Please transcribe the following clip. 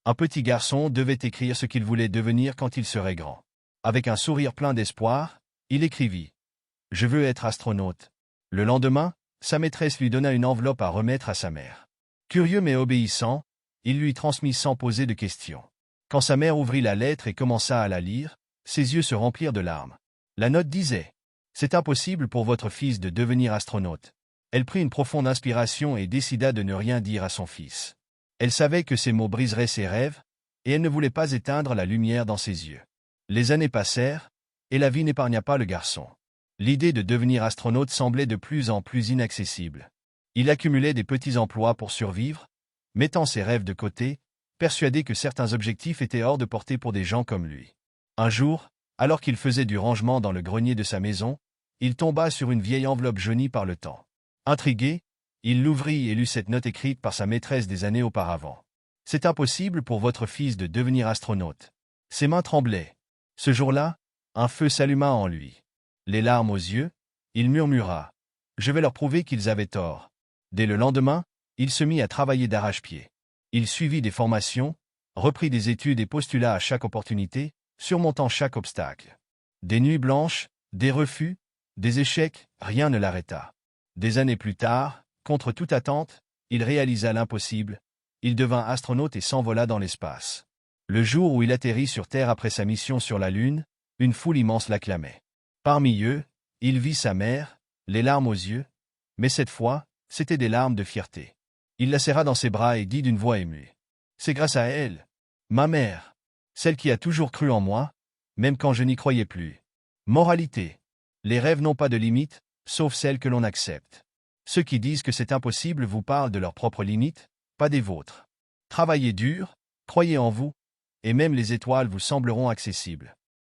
Un petit garçon devait écrire ce qu'il voulait devenir quand il serait grand. Avec un sourire plein d'espoir, il écrivit « Je veux être astronaute ». Le lendemain, sa maîtresse lui donna une enveloppe à remettre à sa mère. Curieux mais obéissant, il lui transmit sans poser de questions. Quand sa mère ouvrit la lettre et commença à la lire, ses yeux se remplirent de larmes. La note disait « C'est impossible pour votre fils de devenir astronaute ». Elle prit une profonde inspiration et décida de ne rien dire à son fils. Elle savait que ces mots briseraient ses rêves, et elle ne voulait pas éteindre la lumière dans ses yeux. Les années passèrent, et la vie n'épargna pas le garçon. L'idée de devenir astronaute semblait de plus en plus inaccessible. Il accumulait des petits emplois pour survivre, mettant ses rêves de côté, persuadé que certains objectifs étaient hors de portée pour des gens comme lui. Un jour, alors qu'il faisait du rangement dans le grenier de sa maison, il tomba sur une vieille enveloppe jaunie par le temps. Intrigué, il l'ouvrit et lut cette note écrite par sa maîtresse des années auparavant. « C'est impossible pour votre fils de devenir astronaute. » Ses mains tremblaient. Ce jour-là, un feu s'alluma en lui. Les larmes aux yeux, il murmura « Je vais leur prouver qu'ils avaient tort ». Dès le lendemain, il se mit à travailler d'arrache-pied. Il suivit des formations, reprit des études et postula à chaque opportunité, surmontant chaque obstacle. Des nuits blanches, des refus, des échecs, rien ne l'arrêta. Des années plus tard, contre toute attente, il réalisa l'impossible. Il devint astronaute et s'envola dans l'espace. Le jour où il atterrit sur Terre après sa mission sur la Lune, une foule immense l'acclamait. Parmi eux, il vit sa mère, les larmes aux yeux, mais cette fois, c'étaient des larmes de fierté. Il la serra dans ses bras et dit d'une voix émue. « C'est grâce à elle, ma mère, celle qui a toujours cru en moi, même quand je n'y croyais plus. » Moralité. Les rêves n'ont pas de limites, sauf celles que l'on accepte. Ceux qui disent que c'est impossible vous parlent de leurs propres limites, pas des vôtres. Travaillez dur, croyez en vous, et même les étoiles vous sembleront accessibles.